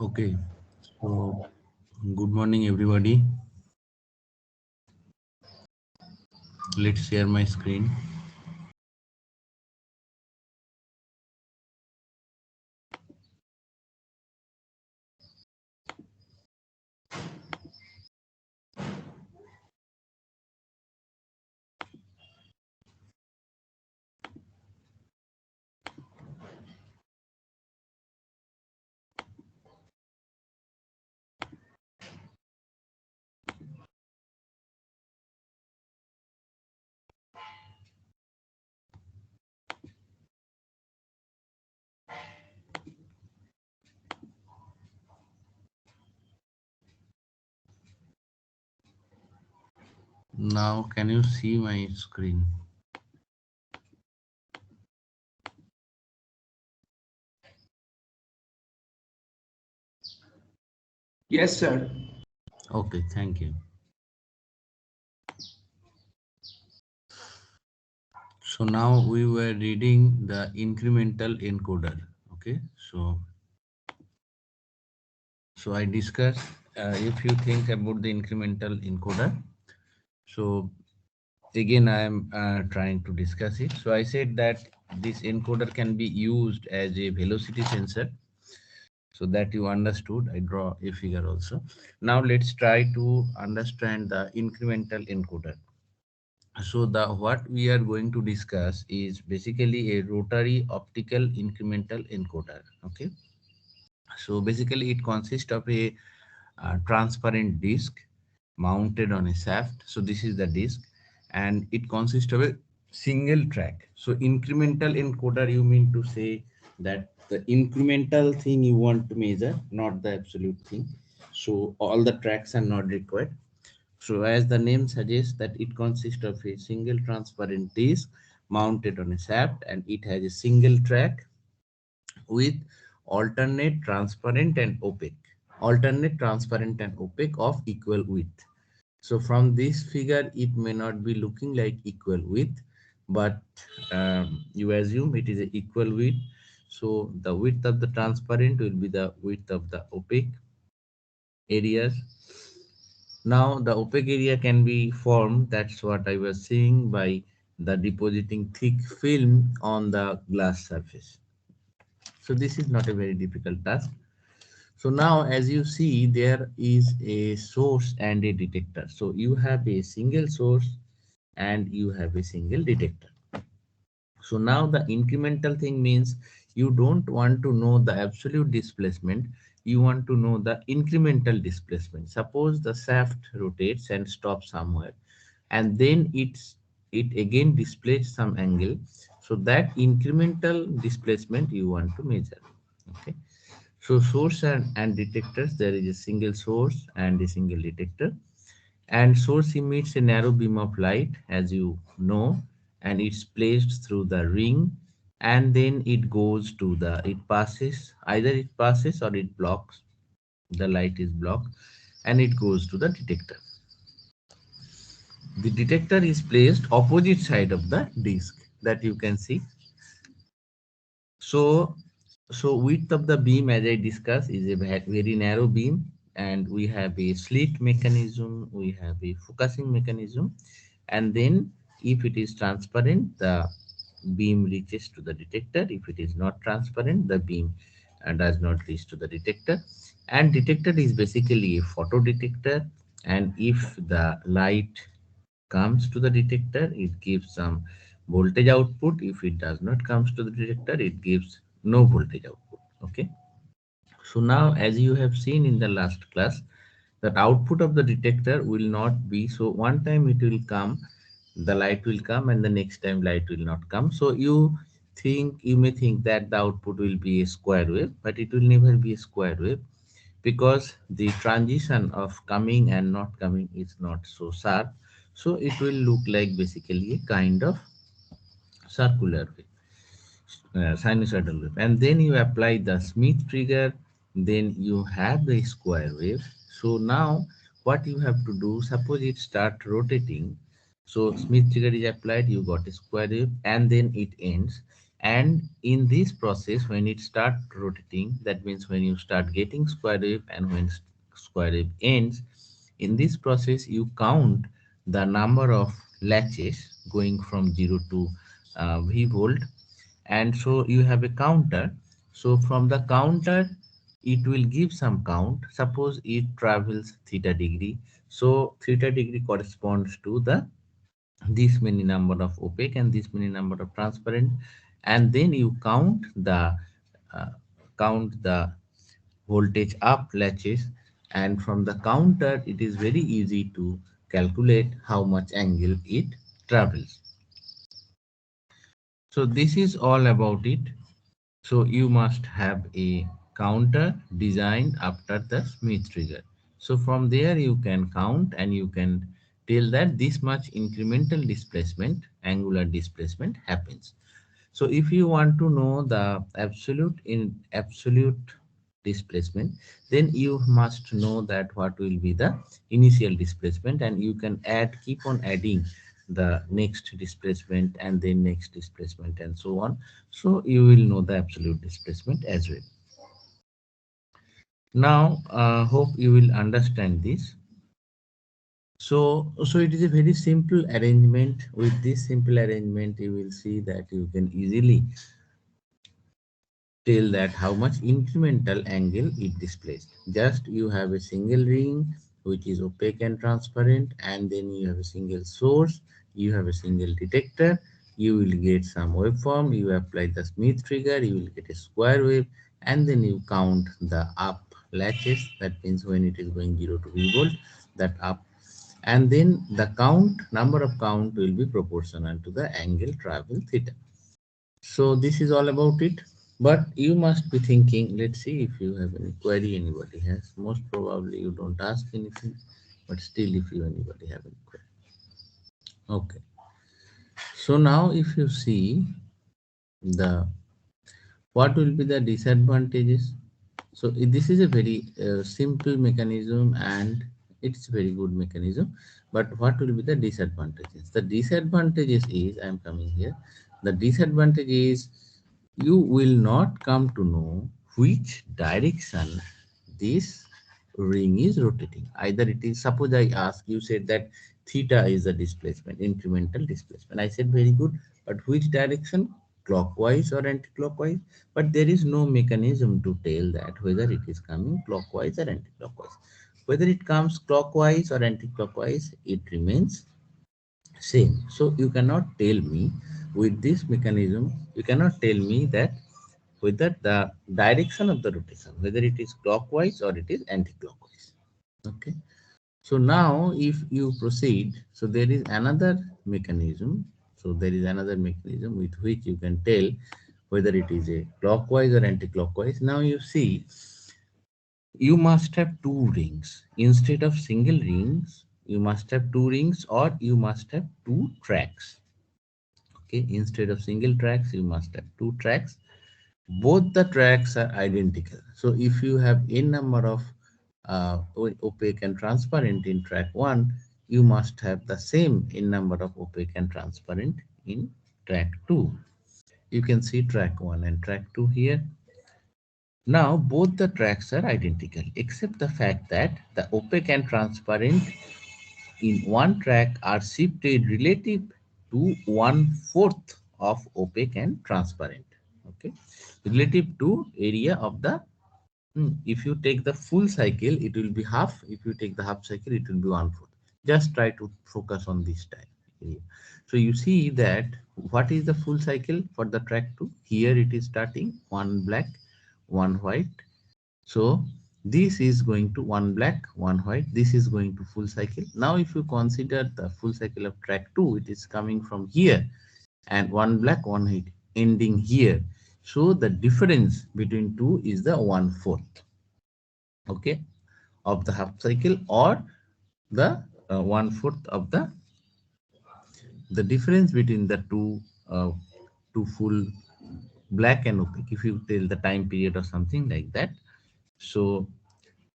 Okay, so good morning, everybody. Let's share my screen. Now, can you see my screen? Yes, sir. Okay, thank you. So now we were reading the incremental encoder. Okay, so I discussed if you think about the incremental encoder. So again, I am trying to discuss it. So I said that this encoder can be used as a velocity sensor, so that you understood. I draw a figure also. Now let's try to understand the incremental encoder. So the what we are going to discuss is basically a rotary optical incremental encoder. Okay, so basically it consists of a transparent disc mounted on a shaft. So this is the disc, and it consists of a single track. So incremental encoder, you mean to say that the incremental thing you want to measure, not the absolute thing. So all the tracks are not required. So as the name suggests, that it consists of a single transparent disc mounted on a shaft, and it has a single track with alternate transparent and opaque of equal width. So from this figure, it may not be looking like equal width, but you assume it is a equal width. So the width of the transparent will be the width of the opaque areas. Now the opaque area can be formed, that's what I was saying, by the depositing thick film on the glass surface. So this is not a very difficult task. So now as you see, there is a source and a detector. So you have a single source and you have a single detector. So now the incremental thing means you don't want to know the absolute displacement, you want to know the incremental displacement. Suppose the shaft rotates and stops somewhere, and then it again displays some angle. So that incremental displacement you want to measure. Okay. So source and detectors, there is a single source and a single detector, and source emits a narrow beam of light, as you know, and it's placed through the ring, and then it passes, either it passes or it blocks, the light is blocked, and it goes to the detector. The detector is placed opposite side of the disc, that you can see. So so width of the beam, as I discussed, is a very narrow beam, and we have a slit mechanism, we have a focusing mechanism, and then if it is transparent, the beam reaches to the detector. If it is not transparent, the beam does not reach to the detector. And detector is basically a photo detector, and if the light comes to the detector, it gives some voltage output. If it does not comes to the detector, it gives no voltage output. Okay. So now, as you have seen in the last class, that output of the detector will not be, so one time it will come, the light will come, and the next time light will not come. So you may think that the output will be a square wave, but it will never be a square wave, because the transition of coming and not coming is not so sharp. So it will look like basically a kind of circular wave, sinusoidal wave. And then you apply the Smith trigger, then you have the square wave. So now what you have to do, suppose it start rotating, so Smith trigger is applied, you got a square wave, and then it ends. And in this process, when it start rotating, that means when you start getting square wave and when square wave ends, in this process you count the number of latches going from 0 to V volt, and so you have a counter. So from the counter it will give some count. Suppose it travels theta degree, so theta degree corresponds to the this many number of opaque and this many number of transparent, and then you uh, count the voltage up latches, and from the counter it is very easy to calculate how much angle it travels. So this is all about it. So you must have a counter designed after the Smith trigger. So from there you can count and you can tell that this much incremental displacement, angular displacement happens. So if you want to know the absolute displacement, then you must know that what will be the initial displacement, and you can keep on adding the next displacement and then next displacement and so on. So you will know the absolute displacement as well. Now, hope you will understand this. So it is a very simple arrangement. With this simple arrangement, you will see that you can easily tell that how much incremental angle it displays. Just you have a single ring which is opaque and transparent, and then you have a single source, you have a single detector, you will get some waveform, you apply the Smith trigger, you will get a square wave, and then you count the up latches. That means when it is going 0 to V volt, that up, and then the number of count will be proportional to the angle travel theta. So this is all about it. But you must be thinking, let's see if you have any query anybody has. Most probably you don't ask anything, but still if you anybody have any query. Okay. So now if you see the what will be the disadvantages. So this is a very simple mechanism and it's very good mechanism. But what will be the disadvantages? The disadvantages is, I am coming here. The disadvantage is you will not come to know which direction this ring is rotating. Either it is, suppose I ask, you said that theta is the displacement, incremental displacement. I said very good, but which direction? Clockwise or anti-clockwise? But there is no mechanism to tell that whether it is coming clockwise or anti-clockwise. Whether it comes clockwise or anti-clockwise, it remains same. So you cannot tell me with this mechanism, you cannot tell me that whether the direction of the rotation, whether it is clockwise or it is anti-clockwise. Okay. So now if you proceed, so there is another mechanism. So there is another mechanism with which you can tell whether it is a clockwise or anti-clockwise. Now you see, you must have two rings. Instead of single rings, you must have two rings or you must have two tracks. Okay, instead of single tracks, you must have two tracks. Both the tracks are identical. So if you have n number of opaque and transparent in track 1, you must have the same n number of opaque and transparent in track 2. You can see track 1 and track 2 here. Now both the tracks are identical except the fact that the opaque and transparent in one track are shifted relative to 1/4 of opaque and transparent. Okay, relative to area of the if you take the full cycle, it will be half. If you take the half cycle, it will be 1/4. Just try to focus on this time area. So you see that what is the full cycle for the track 2? Here it is starting one black, one white. So this is going to one black, one white. This is going to full cycle. Now if you consider the full cycle of track 2, it is coming from here and one black, one white ending here. So the difference between two is the 1/4, okay, of the half cycle, or the 1/4 of the difference between the two full black and opaque, if you tell the time period or something like that. So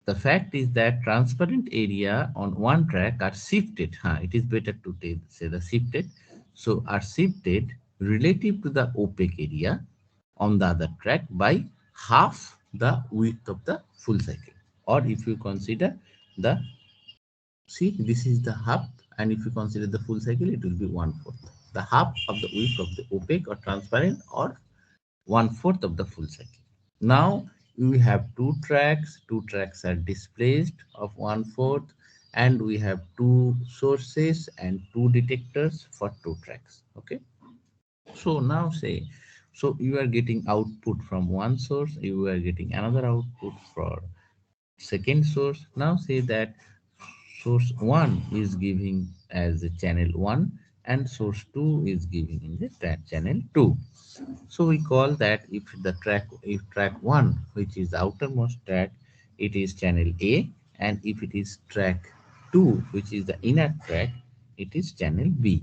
the fact is that transparent area on one track are shifted. It is better to say the shifted. So are shifted relative to the opaque area on the other track by half the width of the full cycle. Or if you consider the, see, this is the half, and if you consider the full cycle, it will be 1/4. The half of the width of the opaque or transparent, or 1/4 of the full cycle. Now we have two tracks. Two tracks are displaced of 1/4, and we have two sources and two detectors for two tracks. Okay. So now say, so you are getting output from one source, you are getting another output for second source. Now say that source 1 is giving as a channel 1 and source 2 is giving in the channel 2. So we call that, if track 1, which is the outermost track, it is channel A, and if it is track 2, which is the inner track, it is channel B.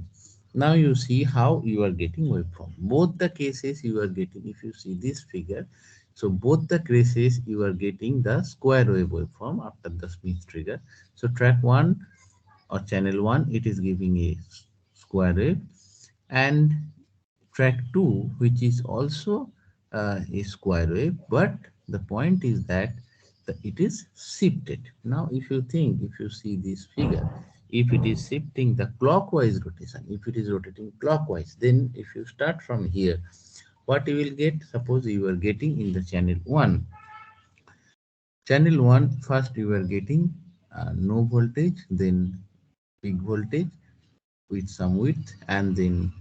Now you see how you are getting waveform. Both the cases you are getting, if you see this figure, so both the cases you are getting the square wave waveform after the Smith trigger. So track 1 or channel 1, it is giving a square wave, and track 2, which is also a square wave, but the point is that it is shifted. Now if you think, if you see this figure, if it is shifting the clockwise rotation, if it is rotating clockwise, then if you start from here, what you will get, suppose you are getting in the channel 1. Channel 1, first you are getting no voltage, then peak voltage with some width, and then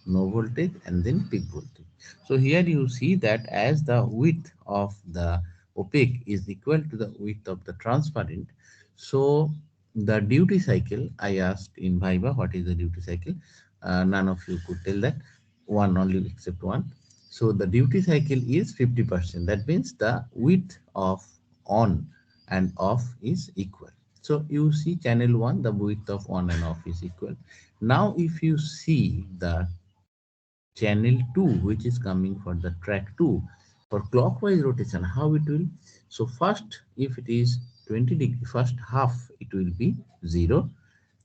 no voltage, and then peak voltage. So here you see that as the width of the opaque is equal to the width of the transparent, so the duty cycle, I asked in Viva what is the duty cycle, none of you could tell that, one only except one. So the duty cycle is 50%. That means the width of on and off is equal. So you see channel 1, the width of on and off is equal. Now if you see the channel 2, which is coming for the track 2, for clockwise rotation, how it will, so first if it is 20 degree, first half it will be 0,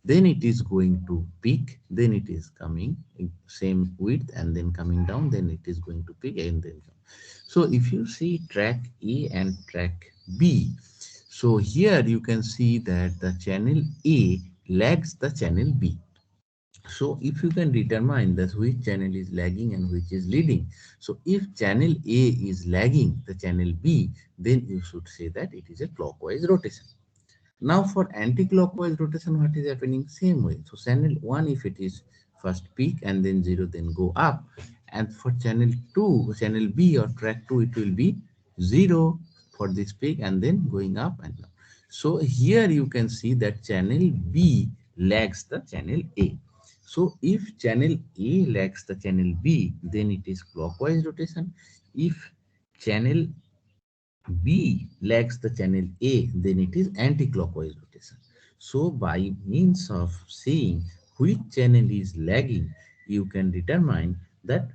then it is going to peak, then it is coming in same width and then coming down, then it is going to peak and then come. So if you see track A and track B, so here you can see that the channel A lags the channel B. So if you can determine that which channel is lagging and which is leading, so if channel A is lagging the channel B, then you should say that it is a clockwise rotation. Now for anti-clockwise rotation, what is happening? Same way. So channel 1, if it is first peak and then 0, then go up. And for channel 2, channel B or track 2, it will be 0 for this peak and then going up and down. So here you can see that channel B lags the channel A. So if channel A lags the channel B, then it is clockwise rotation. If channel B lags the channel A, then it is anti-clockwise rotation. So by means of seeing which channel is lagging, you can determine that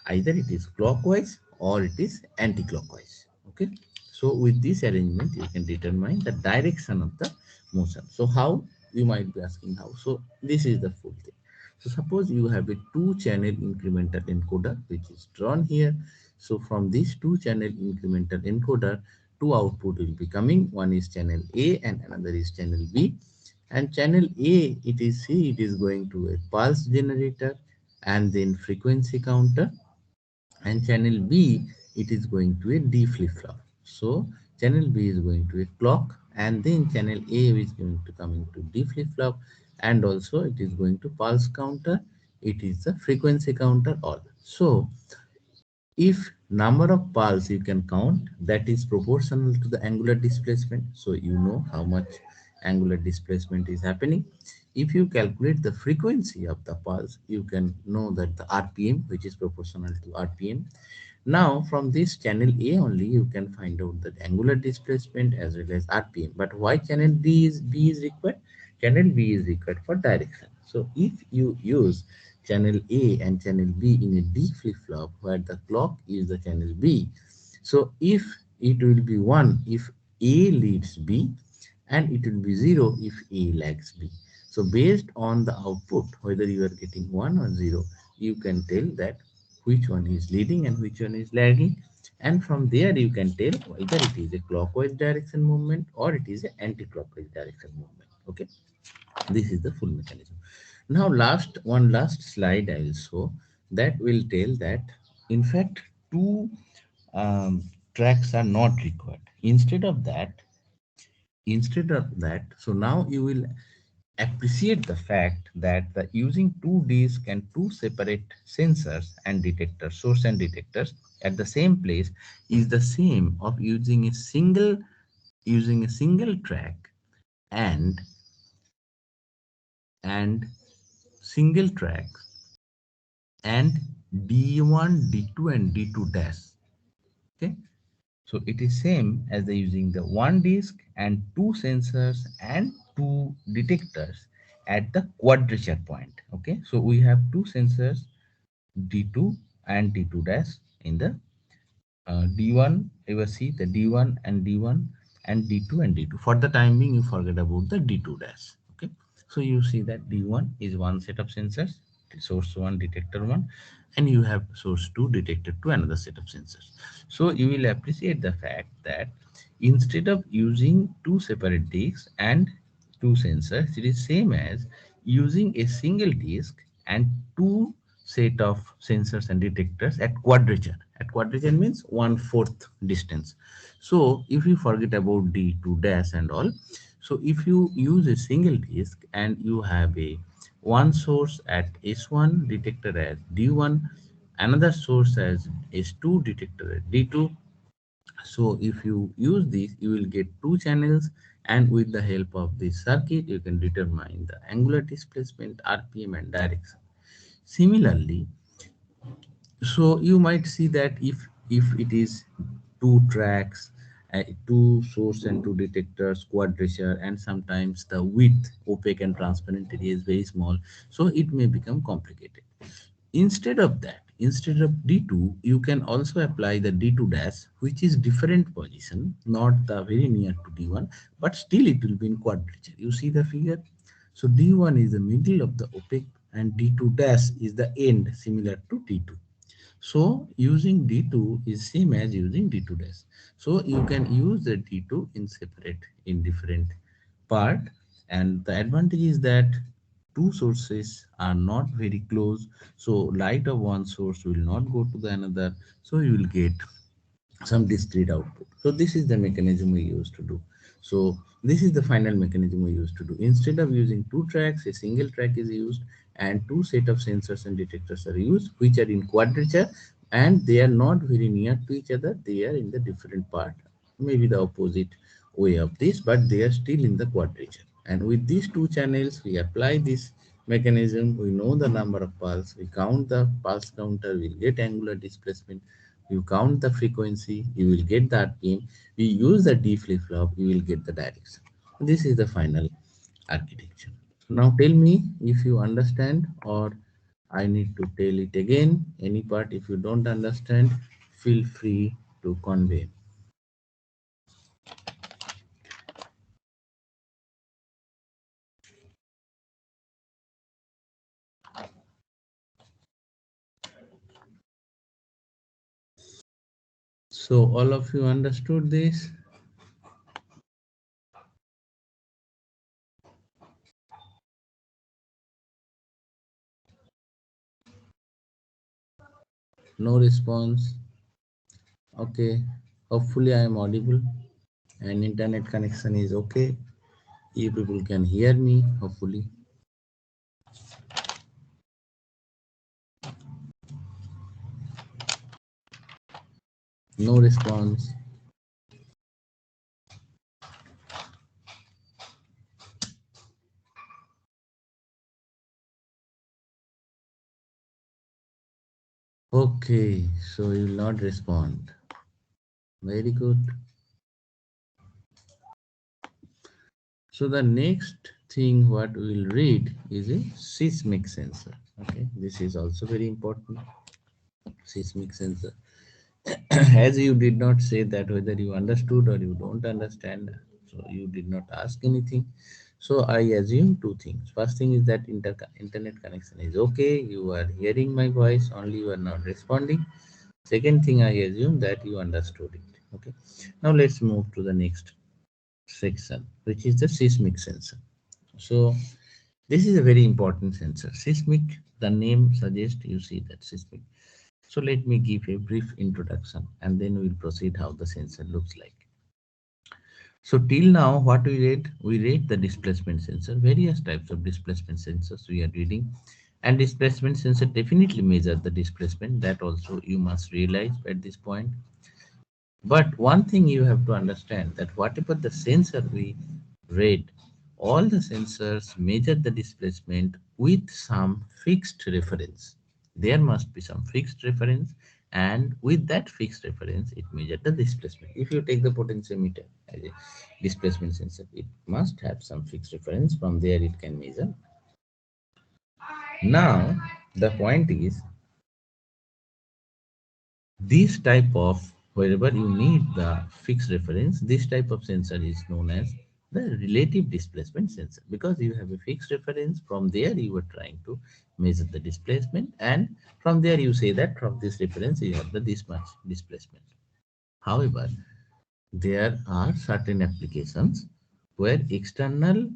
either it is clockwise or it is anti-clockwise. Okay. So with this arrangement, you can determine the direction of the motion. So how? You might be asking how. So this is the full thing. So suppose you have a two-channel incremental encoder which is drawn here. So from this two-channel incremental encoder, two output will be coming. One is channel A and another is channel B. And channel A, it is, see, it is going to a pulse generator and then frequency counter, and channel B, it is going to a D flip-flop. So channel B is going to a clock, and then channel A is going to come into D flip-flop, and also it is going to pulse counter, it is the frequency counter all. So if number of pulse you can count, that is proportional to the angular displacement. So you know how much angular displacement is happening. If you calculate the frequency of the pulse, you can know that the RPM, which is proportional to RPM. Now from this channel A only you can find out the angular displacement as well as RPM. But why channel B is required? Channel B is required for direction. So if you use channel A and channel B in a D flip-flop where the clock is the channel B, so if it will be 1 if A leads B, and it will be 0 if A lags B. So based on the output, whether you are getting 1 or 0, you can tell that which one is leading and which one is lagging. And from there you can tell whether it is a clockwise direction movement or it is an anti-clockwise direction movement. Okay, this is the full mechanism. Now last slide I will show, that will tell that in fact two tracks are not required. Instead of that, so now you will appreciate the fact that the using two disks and two separate sensors and detectors, source and detectors at the same place, is the same of using a single track and and single track and D1, D2 and D2 dash. Okay, so it is same as the using the one disk and two sensors and two detectors at the quadrature point. Okay, so we have two sensors D2 and D2 dash in the D1. You will see the D1 and D1 and D2 and D2. For the time being, you forget about the D2 dash. Okay, so you see that D1 is one set of sensors, source 1, detector 1, and you have source 2, detector 2, another set of sensors. So you will appreciate the fact that instead of using two separate disks and two sensors, it is same as using a single disk and two set of sensors and detectors at quadrature. At quadrature means 1/4 distance. So if you forget about D2 dash and all, so if you use a single disk and you have a one source at S1, detector at D1, another source as S2, detector at D2. So if you use this, you will get two channels, and with the help of this circuit, you can determine the angular displacement, RPM and direction. Similarly, so you might see that if it is two tracks, two source and two detectors, quadrature, and sometimes the width, opaque and transparent area is very small, so it may become complicated. Instead of that, instead of D2, you can also apply the D2 dash, which is different position, not the very near to D1, but still it will be in quadrature. You see the figure? So D1 is the middle of the opaque and D2 dash is the end, similar to D2. So using D2 is same as using D2 dash. So you can use the D2 in separate, in different part. And the advantage is that two sources are not very close. So light of one source will not go to the another. So you will get some discrete output. So this is the mechanism we used to do. So this is the final mechanism we used to do. Instead of using two tracks, a single track is used and two set of sensors and detectors are used, which are in quadrature, and they are not very near to each other. They are in the different part, maybe the opposite way of this, but they are still in the quadrature. And with these two channels, we apply this mechanism. We know the number of pulse. We count the pulse counter. We'll get angular displacement. You count the frequency, you will get the RPM. We use the D flip-flop, you will get the direction. This is the final architecture. So now tell me if you understand, or I need to tell it again. Any part if you don't understand, feel free to convey. So all of you understood this? No response. Okay. Hopefully I am audible and internet connection is okay. You people can hear me, hopefully. No response. Okay, so you will not respond. Very good. So the next thing what we will read is a seismic sensor. Okay, this is also very important. Seismic sensor. As you did not say that whether you understood or you don't understand, so you did not ask anything. So I assume two things. First thing is that internet connection is okay. You are hearing my voice, only you are not responding. Second thing, I assume that you understood it. Okay. Now let's move to the next section, which is the seismic sensor. So this is a very important sensor. Seismic, the name suggests you see that seismic. So let me give a brief introduction and then we'll proceed how the sensor looks like. So till now, what we read the displacement sensor, various types of displacement sensors we are reading, and displacement sensor definitely measure the displacement. That also you must realize at this point. But one thing you have to understand that whatever the sensor we read, all the sensors measure the displacement with some fixed reference. There must be some fixed reference, and with that fixed reference, it measures the displacement. If you take the potentiometer as a displacement sensor, it must have some fixed reference. From there, it can measure. Now, the point is this type of, wherever you need the fixed reference, this type of sensor is known as the relative displacement sensor, because you have a fixed reference. From there you are trying to measure the displacement, and from there you say that from this reference you have the this much displacement. However, there are certain applications where external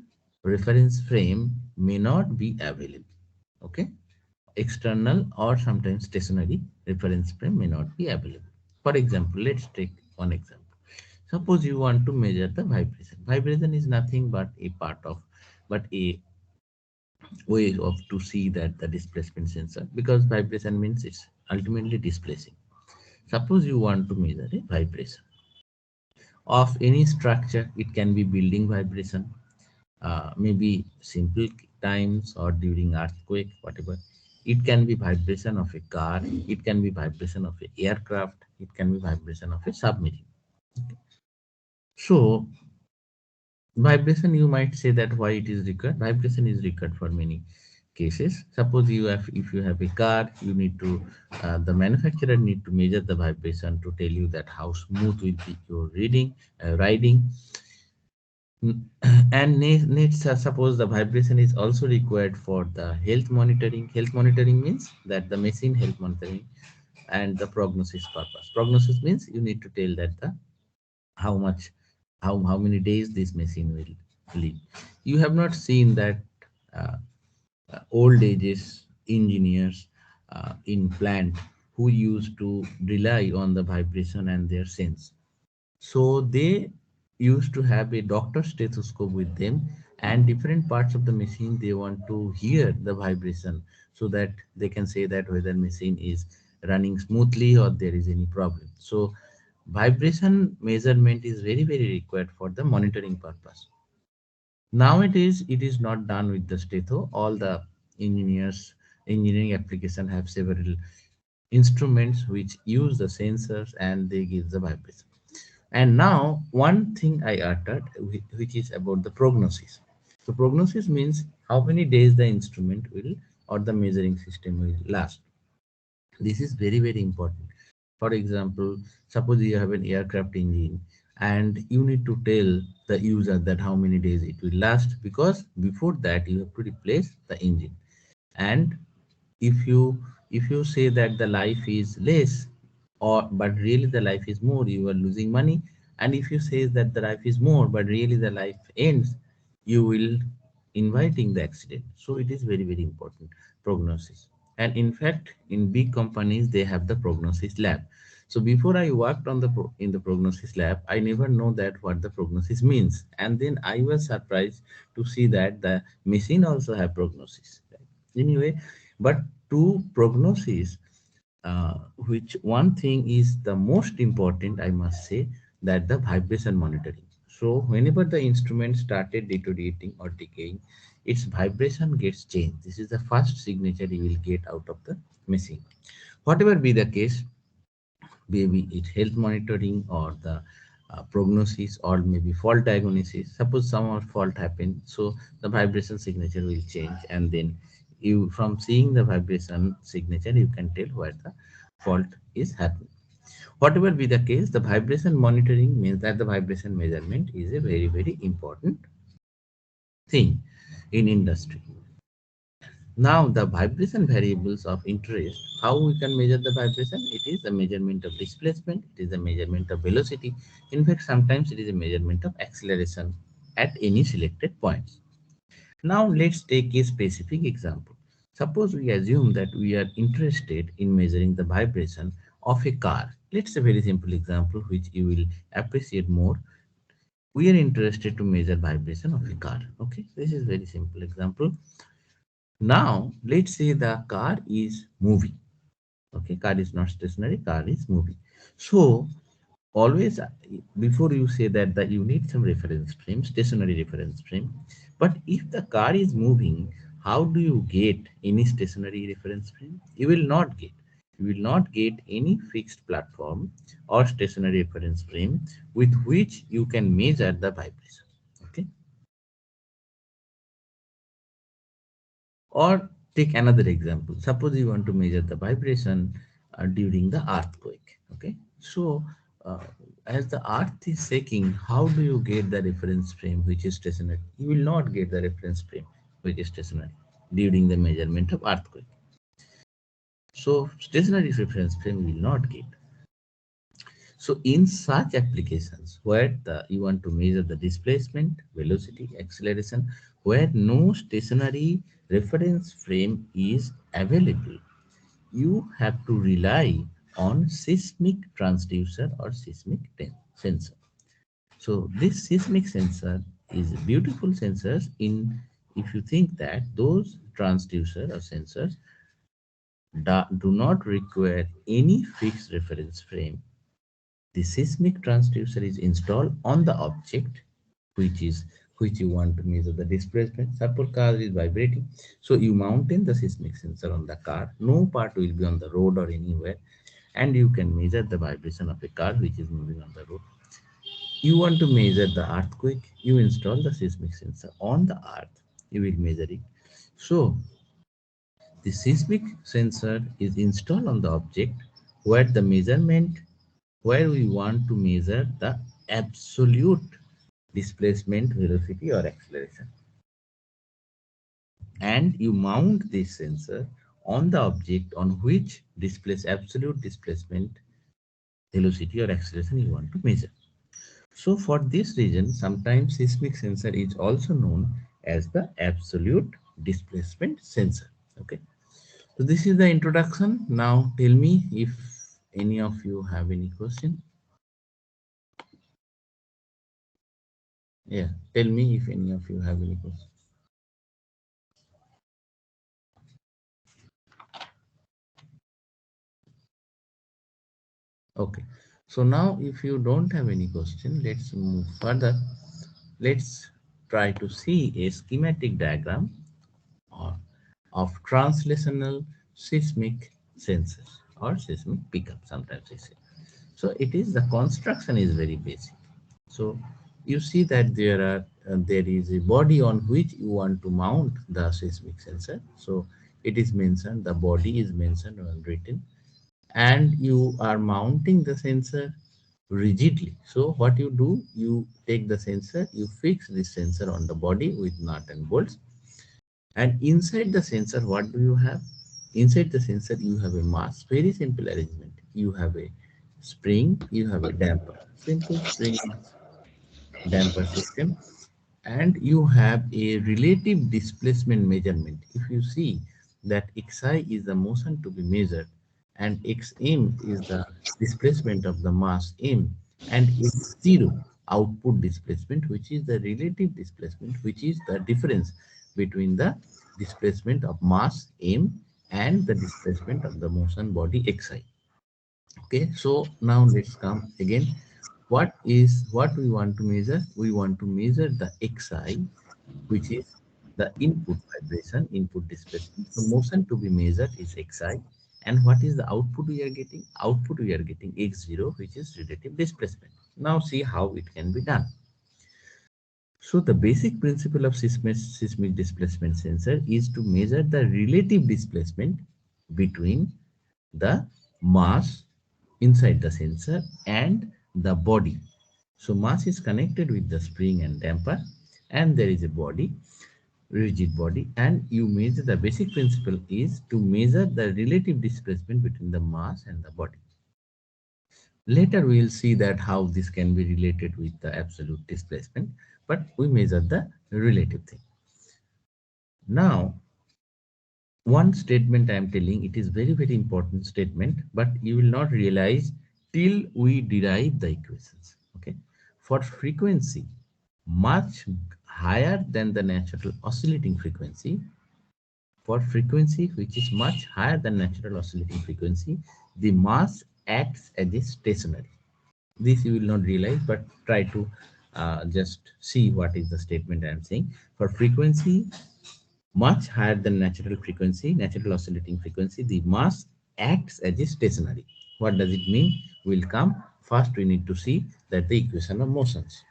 reference frame may not be available. Okay, external or sometimes stationary reference frame may not be available. For example, let's take one example. Suppose you want to measure the vibration. Vibration is nothing but a part of, but a way of to see that the displacement sensor, because vibration means it's ultimately displacing. Suppose you want to measure a vibration of any structure. It can be building vibration, maybe simple times or during earthquake, whatever. It can be vibration of a car, it can be vibration of a aircraft, it can be vibration of a submarine. So vibration, you might say that why it is required. Vibration is required for many cases. Suppose you have, if you have a car, you need to the manufacturer need to measure the vibration to tell you that how smooth will be your riding. And next, suppose the vibration is also required for the health monitoring. Health monitoring means that the machine health monitoring and the prognosis purpose. Prognosis means you need to tell that the how much, how many days this machine will live. You have not seen that uh, old ages engineers in plant who used to rely on the vibration and their sense. So they used to have a doctor stethoscope with them, and different parts of the machine they want to hear the vibration so that they can say that whether machine is running smoothly or there is any problem. So vibration measurement is very required for the monitoring purpose. Nowadays, it is not done with the stetho. All the engineers, engineering application have several instruments which use the sensors and they give the vibration. And now, one thing I uttered, which is about the prognosis. So, prognosis means how many days the instrument will or the measuring system will last. This is very important. For example, suppose you have an aircraft engine and you need to tell the user that how many days it will last, because before that you have to replace the engine. And if you say that the life is less, or but really the life is more, you are losing money. And if you say that the life is more but really the life ends, you will inviting the accident. So it is very important, prognosis. And in fact, in big companies they have the prognosis lab. So before I worked on the in the prognosis lab, I never know that what the prognosis means, and then I was surprised to see that the machine also have prognosis. Anyway, but to prognosis, which one thing is the most important, I must say, that the vibration monitoring. So whenever the instrument started deteriorating or decaying, its vibration gets changed. This is the first signature you will get out of the machine. Whatever be the case, maybe it health monitoring or the prognosis or maybe fault diagnosis. Suppose some or fault happen, so the vibration signature will change, and then you, from seeing the vibration signature, you can tell where the fault is happening. Whatever be the case, the vibration monitoring means that the vibration measurement is a very important thing in industry. Now the vibration variables of interest, how we can measure the vibration? It is a measurement of displacement, it is a measurement of velocity. In fact, sometimes it is a measurement of acceleration at any selected points. Now let's take a specific example. Suppose we assume that we are interested in measuring the vibration of a car. Let's say a very simple example which you will appreciate more. We are interested to measure vibration of a car. Okay, this is very simple example. Now let's say the car is moving. Okay, car is not stationary, car is moving. So always before you say that you need some reference frame, stationary reference frame. But if the car is moving, how do you get any stationary reference frame? You will not get. You will not get any fixed platform or stationary reference frame with which you can measure the vibration. Okay. Or take another example. Suppose you want to measure the vibration during the earthquake. Okay. So, uh, as the earth is shaking, how do you get the reference frame which is stationary? You will not get the reference frame which is stationary during the measurement of earthquake. So, stationary reference frame you will not get. So in such applications where you want to measure the displacement, velocity, acceleration, where no stationary reference frame is available, you have to rely on seismic transducer or seismic sensor. So this seismic sensor is a beautiful sensors in if you think that those transducer or sensors do not require any fixed reference frame. The seismic transducer is installed on the object which you want to measure the displacement. Suppose car is vibrating. So you mount in the seismic sensor on the car. No part will be on the road or anywhere. And you can measure the vibration of a car which is moving on the road. You want to measure the earthquake. You install the seismic sensor on the earth. You will measure it. So the seismic sensor is installed on the object where the measurement where we want to measure the absolute displacement, velocity or acceleration. And you mount this sensor on the object on which absolute displacement, velocity or acceleration you want to measure. So for this reason, sometimes seismic sensor is also known as the absolute displacement sensor. Okay. So this is the introduction. Now tell me if any of you have any question. Yeah, tell me if any of you have any question. Okay, so now if you don't have any question, let's move further. Let's try to see a schematic diagram or of translational seismic sensors or seismic pickup, sometimes they say. So it is the construction is very basic. So you see that there is a body on which you want to mount the seismic sensor. So it is mentioned, the body is mentioned or written, and you are mounting the sensor rigidly. So what you do, you take the sensor, you fix the sensor on the body with nut and bolts, and inside the sensor what do you have? Inside the sensor you have a mass, very simple arrangement. You have a spring, you have a damper, simple spring damper system, and you have a relative displacement measurement. If you see that xi is the motion to be measured and xm is the displacement of the mass m, and x0 output displacement, which is the relative displacement, which is the difference between the displacement of mass m and the displacement of the motion body xi. Okay, so now let's come again. What we want to measure? We want to measure the xi, which is the input vibration, input displacement. So motion to be measured is xi. And what is the output we are getting? Output we are getting x0, which is relative displacement. Now see how it can be done. So the basic principle of seismic displacement sensor is to measure the relative displacement between the mass inside the sensor and the body. So mass is connected with the spring and damper, and there is a body. rigid body, and you measure, the basic principle is to measure the relative displacement between the mass and the body. Later we will see that how this can be related with the absolute displacement, but we measure the relative thing. Now, one statement I am telling, it is very important statement, but you will not realize till we derive the equations. Okay, for frequency much higher than the natural oscillating frequency, for frequency which is much higher than natural oscillating frequency, the mass acts as a stationary. This you will not realize, but try to just see what is the statement I am saying. For frequency much higher than natural frequency, natural oscillating frequency, the mass acts as a stationary. What does it mean? We'll come. First, we need to see that the equation of motions.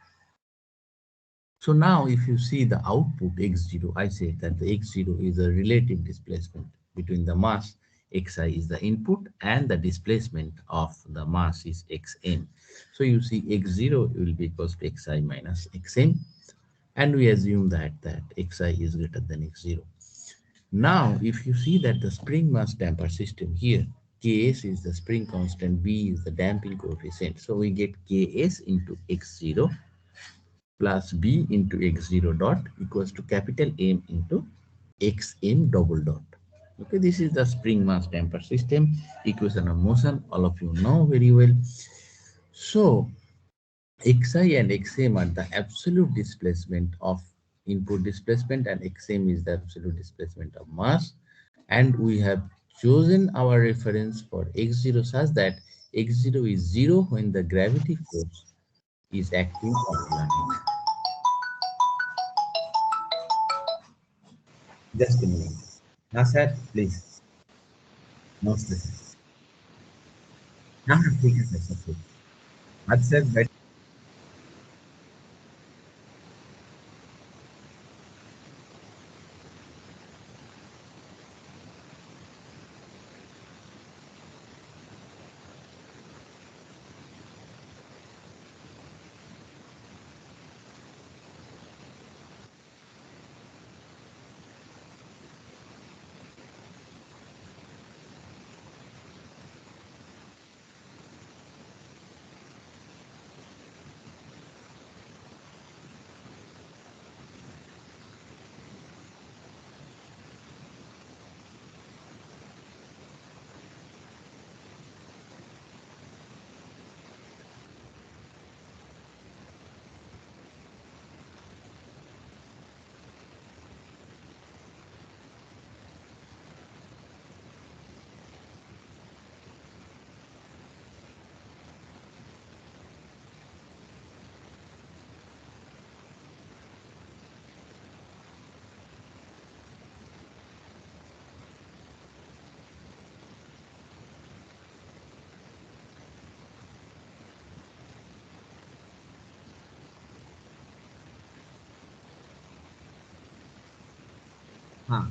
So now if you see the output x0, I say that the x0 is a relative displacement between the mass, xi is the input, and the displacement of the mass is xm. So you see x0 will be equals to xi minus xm, and we assume that xi is greater than x0. Now, if you see that the spring mass damper system here, Ks is the spring constant, B is the damping coefficient. So we get Ks into x0 plus B into x0 dot equals to capital M into xm double dot. Okay, this is the spring mass damper system, equation of motion. All of you know very well. So xi and xm are the absolute displacement of input displacement, and xm is the absolute displacement of mass. And we have chosen our reference for x0 such that x0 is 0 when the gravity force is acting on the line. Just a minute. Now, sir, please. No stress. हाँ हाँ ठीक है sir सब ठीक आज sir बैठ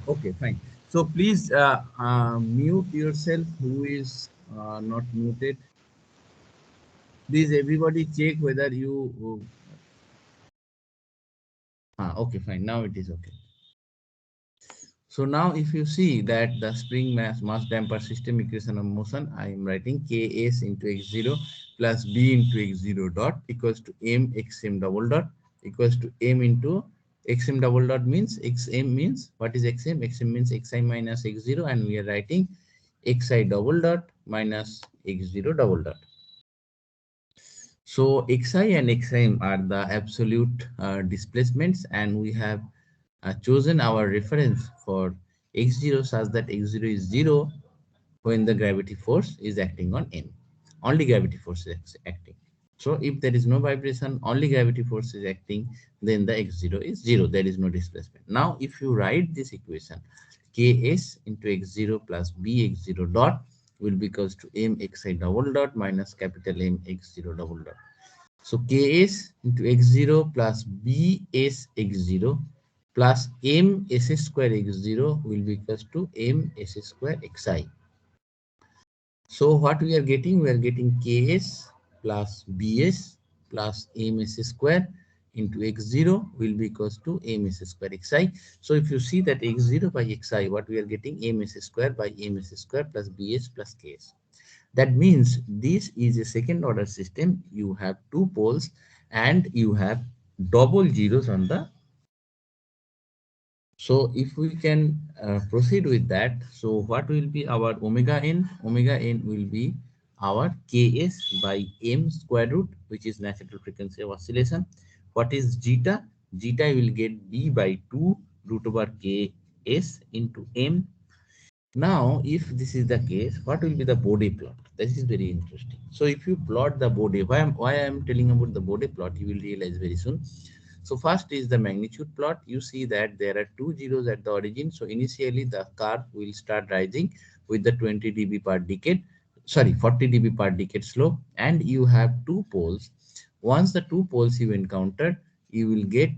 okay, fine. So please mute yourself who is not muted. Please everybody check whether you okay, fine. Now it is okay. So now if you see that the spring mass damper system equation of motion, I am writing Ks into x0 plus B into x0 dot equals to M xm double dot equals to M into xm double dot means xm means what is xm? Xm means xi minus x0, and we are writing xi double dot minus x0 double dot. So xi and xm are the absolute displacements, and we have chosen our reference for x0 such that x0 is 0 when the gravity force is acting on M. Only gravity force is acting. So if there is no vibration, only gravity force is acting, then the x0 is 0. There is no displacement. Now, if you write this equation, Ks into x0 plus Bx0 dot will be equals to Mxi double dot minus capital M x0 double dot. So Ks into x0 plus Bs x0 plus M s square x0 will be equals to M s square xi. So what we are getting? We are getting Ks plus Bs plus Ms square into x0 will be equals to ms square xi. So if you see that x0 by xi, what we are getting, ms square by ms square plus bs plus ks. That means this is a second order system. You have two poles and you have double zeros on the. So if we can proceed with that, so what will be our omega n? Omega n will be our ks by m square root, which is natural frequency of oscillation. What is zeta? Zeta will get b by 2 root over ks into m. Now, if this is the case, what will be the Bode plot? This is very interesting. So, if you plot the Bode, why I am telling about the Bode plot, you will realize very soon. So, first is the magnitude plot. You see that there are two zeros at the origin. So, initially the curve will start rising with the 20 dB per decade, sorry, 40 dB per decade slope, and you have two poles. Once the two poles you encounter, you will get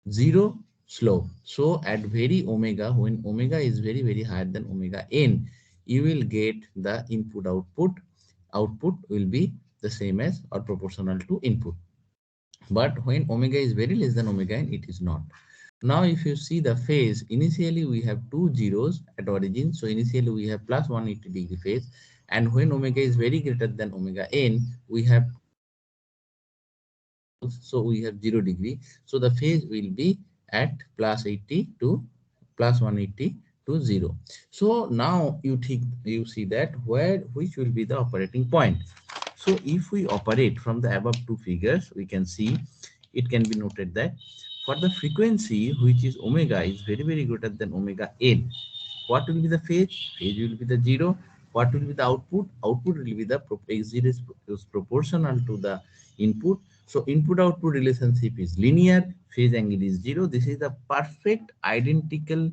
zero slope. So at very omega, when omega is very higher than omega n, you will get the input output. Output will be the same as or proportional to input. But when omega is very less than omega n, it is not. Now if you see the phase, initially we have two zeros at origin. So initially we have plus 180 degree phase, and when omega is very greater than omega n, we have, so we have 0 degree. So the phase will be at plus 80 to plus 180 to 0. So now you see that where which will be the operating point. So if we operate from the above two figures, we can see it can be noted that for the frequency which is omega is very greater than omega n, what will be the phase? Phase will be the 0. What will be the output? Output will be the x0 is proportional to the input. So input output relationship is linear. Phase angle is 0. This is the perfect identical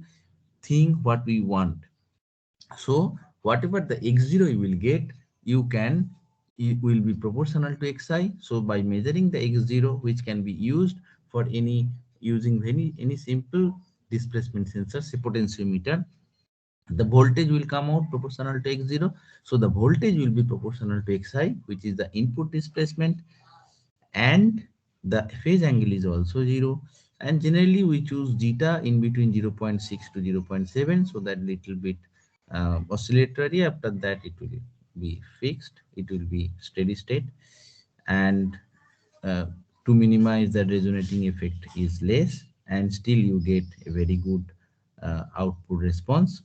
thing what we want. So whatever the x0 you will get, it will be proportional to xi. So by measuring the x0, which can be used for using any simple displacement sensor, say potentiometer, the voltage will come out proportional to x0. So the voltage will be proportional to xi, which is the input displacement, and the phase angle is also 0. And generally we choose zeta in between 0.6 to 0.7, so that little bit oscillatory. After that it will be fixed, it will be steady state, and uh, to minimize the resonating effect is less, and still you get a very good output response.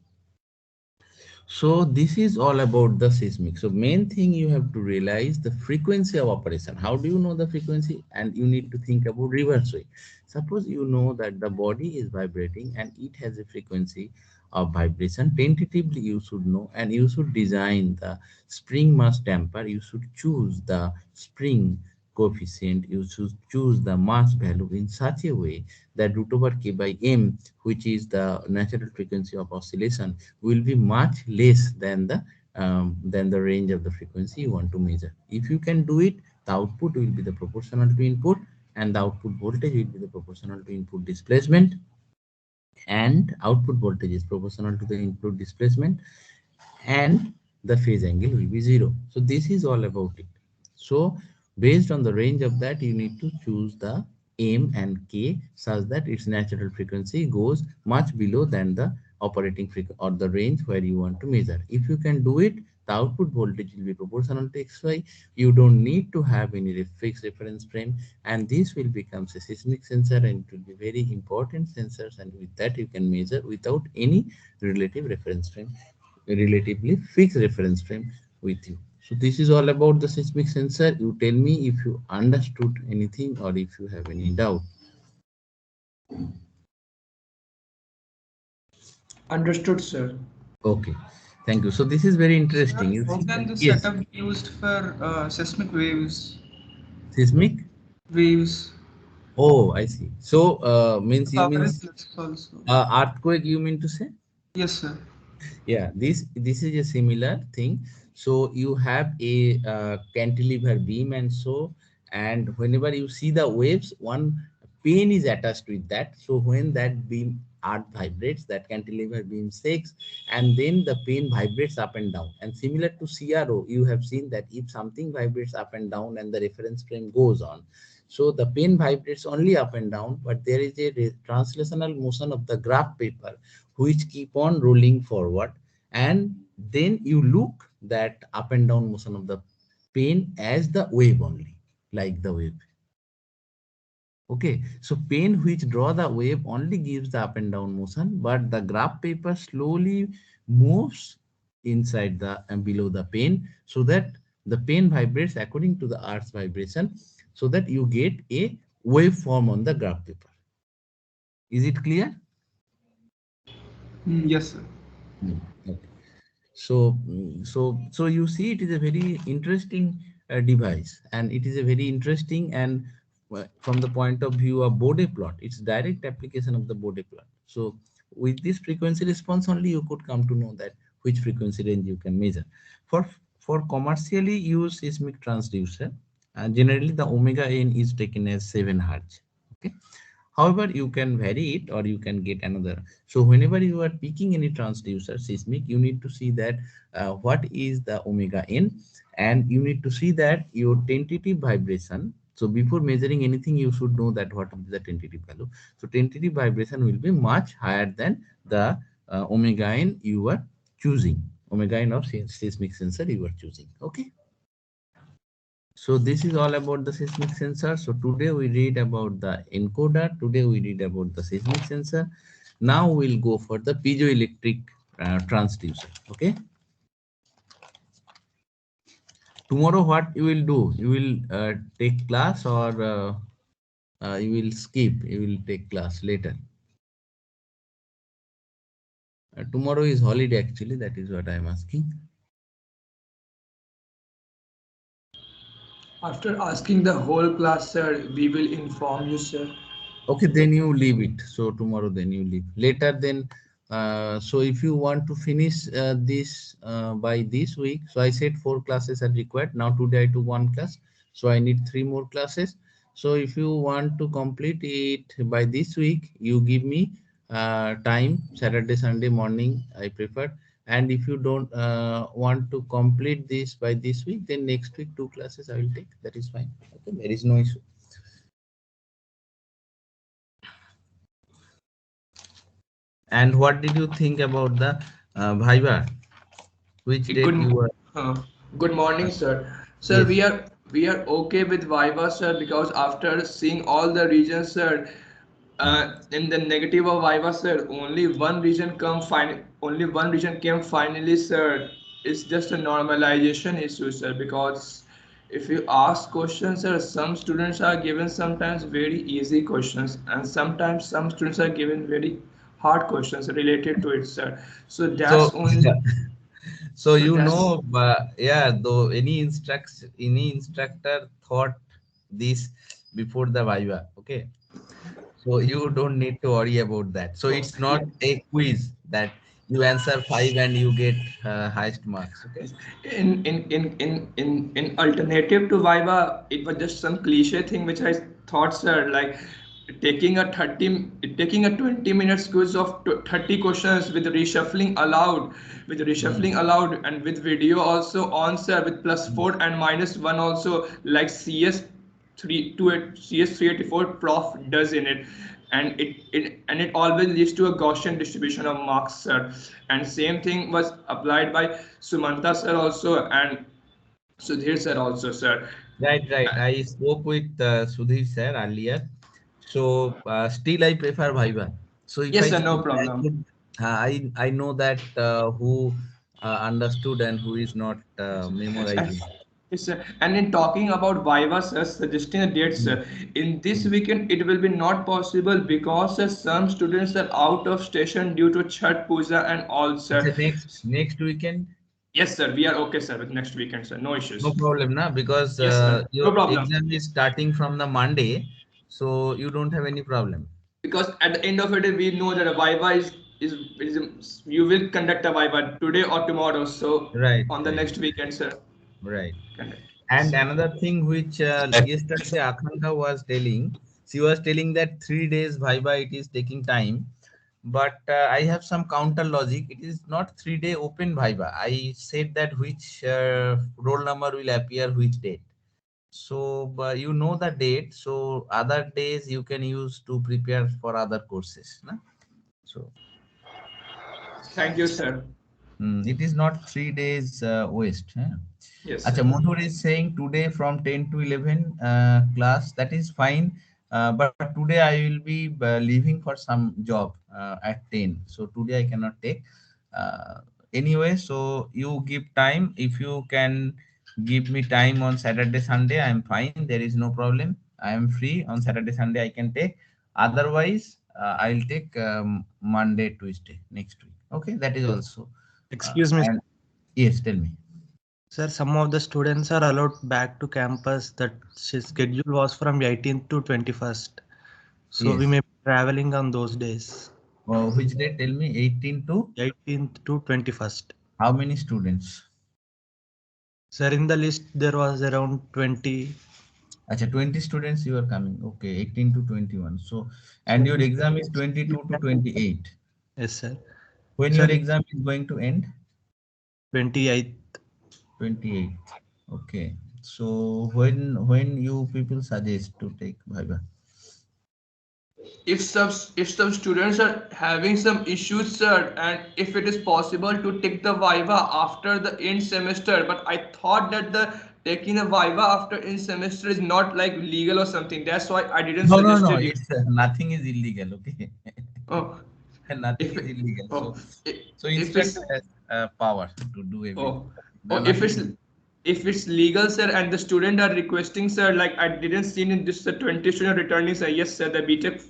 So this is all about the seismic. So main thing you have to realize the frequency of operation. How do you know the frequency? And you need to think about reverse way. Suppose you know that the body is vibrating and it has a frequency of vibration. Tentatively you should know, and you should design the spring mass damper. You should choose the spring coefficient. You should choose the mass value in such a way that root over k by m, which is the natural frequency of oscillation, will be much less than the range of the frequency you want to measure. If you can do it, the output will be the proportional to input, and the output voltage will be the proportional to input displacement, and output voltage is proportional to the input displacement, and the phase angle will be 0. So this is all about it. So based on the range of that, you need to choose the m and k such that its natural frequency goes much below than the operating frequency or the range where you want to measure. If you can do it, the output voltage will be proportional to xy. You don't need to have any fixed reference frame, and this will become a seismic sensor, and it will be very important sensors, and with that you can measure without any relative reference frame, relatively fixed reference frame with you. So this is all about the seismic sensor. You tell me if you understood anything or if you have any doubt. Understood, sir. Okay, thank you. So this is very interesting. Sir, You how see that, can this yes, setup be used for seismic waves? seismic. Waves. Oh, I see. So means you Power means impulse also. earthquake. You mean to say? Yes, sir. Yeah, this is a similar thing. So you have a cantilever beam, and so, and whenever you see the waves, one pin is attached with that. So when that beam earth vibrates, that cantilever beam shakes, and then the pin vibrates up and down. And similar to CRO, you have seen that if something vibrates up and down and the reference frame goes on, So the pen vibrates only up and down, but there is a translational motion of the graph paper which keep on rolling forward, and then you look that up and down motion of the pen as the wave only, like the wave. Okay, so pen which draw the wave only gives the up and down motion, but the graph paper slowly moves inside the and below the pen, so that the pen vibrates according to the earth's vibration, so that you get a waveform on the graph paper. Is it clear? Yes, sir. Okay. So you see, it is a very interesting device, and it is a very interesting, and from the point of view of Bode plot, it's direct application of the Bode plot. So with this frequency response only, you could come to know that which frequency range you can measure. For commercially used seismic transducer, generally the omega n is taken as 7 hertz. Okay. However, you can vary it or you can get another. So whenever you are picking any transducer seismic, you need to see that what is the omega n, and you need to see that your tentative vibration. So before measuring anything, you should know that what is the tentative value. So tentative vibration will be much higher than the omega n you are choosing. Omega n of seismic sensor you are choosing. Okay. So this is all about the seismic sensor. So today we read about the encoder. Today we read about the seismic sensor. Now we'll go for the piezoelectric transducer. Okay. Tomorrow what you will do? You will take class, or you will skip. You will take class later. Tomorrow is holiday actually. That is what I am asking. After asking the whole class, sir, we will inform you, sir. Okay, then you leave it. So tomorrow, then you leave later. Then, so if you want to finish this by this week, so I said 4 classes are required. Now today I took 1 class, so I need 3 more classes. So if you want to complete it by this week, you give me time, Saturday, Sunday morning, I prefer. And if you don't want to complete this by this week, then next week 2 classes I will take. That is fine. Okay, there is no issue. And what did you think about the Viva? Which date Good, you were? uh, good morning, uh, sir. Sir, yes. we are okay with Viva, sir, because after seeing all the regions, sir, in the negative of Viva, sir, only one region came finally, sir. It's just a normalization issue, sir, because if you ask questions, sir, some students are given sometimes very easy questions, and sometimes some students are given very hard questions related to it, sir. So So, that's only. so So you that's know, yeah. Though any instructor thought this before the Viva. Okay. So you don't need to worry about that. So it's not yeah. a quiz that you answer 5 and you get highest marks. Okay. In alternative to Viva, it was just some cliche thing which I thought, sir, like taking a 20 minutes quiz of 30 questions with Hmm. reshuffling allowed, and with video also on, sir, with +4 and -1 also, like CS 384 prof does in it, and it always leads to a Gaussian distribution of marks, sir. And same thing was applied by Sumanta sir also, and Sudhir sir also, sir. Right, right. I spoke with Sudhir sir earlier. So still I prefer Viva. So if Yes, I sir, no speak, I problem. could, I know that who understood and who is not And, memorizing. yes, sir. And in talking about Viva, sir, suggesting a date, Hmm, sir, in this hmm. weekend it will be not possible because, sir, some students are out of station due to Chhat Puja and all, It's sir. a next weekend. Yes, sir, we are okay, sir, with next weekend, sir. No No issues. problem, na, because Yes, sir, your no problem. exam is starting from the Monday, so you don't have any problem. Because at the end of the day, we know that a Viva is you will conduct a Viva today or tomorrow. So Right, on the right, next weekend, sir, right. conduct. And Yes. another thing which yesterday Akanta was telling, she was telling that 3 days Viva it is taking time. But I have some counter logic. It is not 3 day open Viva. I said that which roll number will appear which date. So you know the date. So other days you can use to prepare for other courses. Na? So Thank you, sir. it is not 3 days waste. Eh? Yes, Acha, sir. Madhur is saying today from 10 to 11 class. That is fine. But today I will be leaving for some job at 10. So today I cannot take. Uh, anyway, so you give time. If you can give me time on Saturday, Sunday, I am fine. There is no problem. I am free on Saturday, Sunday. I can take. Otherwise, I'll take Monday, Tuesday next week. Okay, that is also. Excuse me, And yes, tell me. sir. Some of the students are allowed back to campus. That schedule was from 18th to 21st. So we Yes. may be traveling on those days, Which day? Tell me. 18 to 18th to 21st. how many students? Sir, in the list there was around 20. Acha, 20 students you are coming. Okay, 18 to 21. So, and So your we, exam is we 22 to can, 28. yes, sir. When Sir, your exam is going to end? 28th. 28th. Okay. So, when you people suggest to take Viva? If some students are having some issues, sir, and if it is possible to take the viva after the end semester, but I thought that the taking a viva after end semester is not like legal or something. That's why I didn't No, no, no. suggested you. It's nothing is illegal. Okay. Oh, Nothing if is it, illegal. oh, So if instructor it's has power to do everything. oh, No, oh, nothing. if it's legal, sir, and the student are requesting, sir, like I didn't see in this the 20 student returning, sir. Yes, sir, the BTech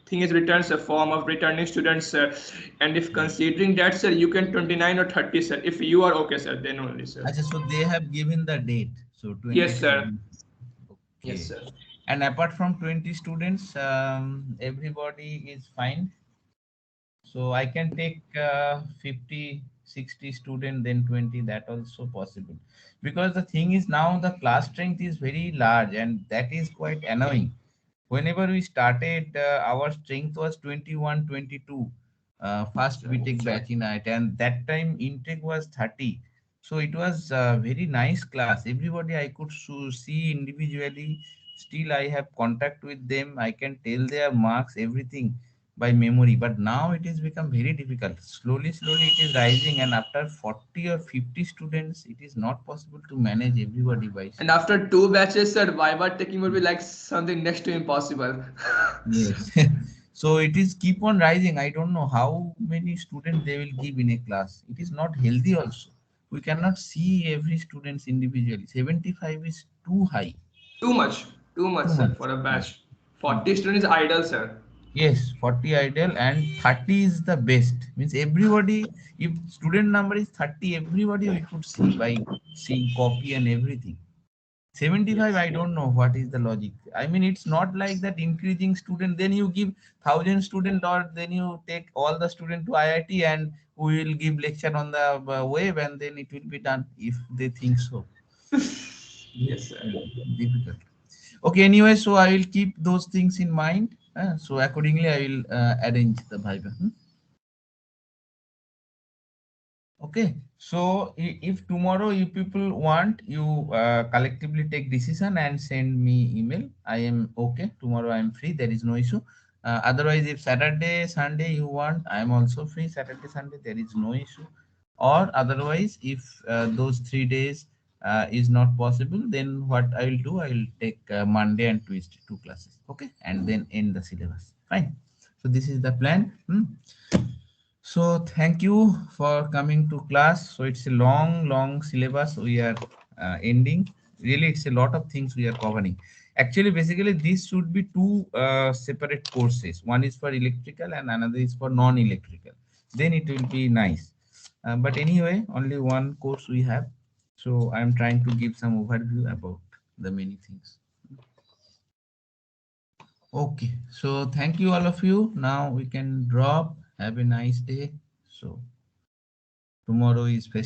thing is returns a form of returning students, sir. And if considering that, sir, you can 29 or 30, sir. If you are okay, sir, then only, sir. Acha, so they have given the date. So 20 Yes, sir. students. Yes, Okay. sir. And apart from 20 students, everybody is fine. So I can take 50, 60 student, then 20, that also possible. Because the thing is now the class strength is very large and that is quite annoying. Whenever we started, our strength was 21, 22. First we take batch in it, and that time intake was 30. So it was a very nice class. Everybody I could see individually. Still, I have contact with them. I can tell their marks, everything by memory. But now it is become very difficult. Slowly, slowly it is rising, and after 40 or 50 students, it is not possible to manage everybody by. And after two batches, sir, viva taking would be like something next to impossible. Yes. So it is keep on rising. I don't know how many students they will give in a class. It is not healthy also. We cannot see every students individually. 75 is too high. Too much, Too sir, much. for a Yeah. batch. 40 students idle, sir. Yes, 40 ideal and 30 is the best. Means everybody, if student number is 30, everybody we could see by seeing copy and everything. 75, Yes. I don't know what is the logic. I mean, it's not like that increasing student, then you give 1,000 student or then you take all the student to IIT and we will give lecture on the web and then it will be done if they think so. Yes, sir. Difficult. Okay, anyway, so I will keep those things in mind. So accordingly, I will arrange the Viva. Okay, so if tomorrow you people want, you collectively take decision and send me email. I am okay. Tomorrow I am free. There is no issue. Otherwise, if Saturday, Sunday you want, I am also free. Saturday, Sunday, there is no issue. Or otherwise, if those 3 days is not possible, then what I will do, I will take Monday and Tuesday 2 classes. Okay, and then end the syllabus. Fine. So this is the plan. So thank you for coming to class. So it's a long, long syllabus we are ending. Really, it's a lot of things we are covering. Actually, basically, this should be two separate courses. One is for electrical and another is for non-electrical. Then it will be nice. But anyway, only one course we have. So I'm trying to give some overview about the many things. Okay, so thank you all of you. Now we can drop. Have a nice day. So tomorrow is festival.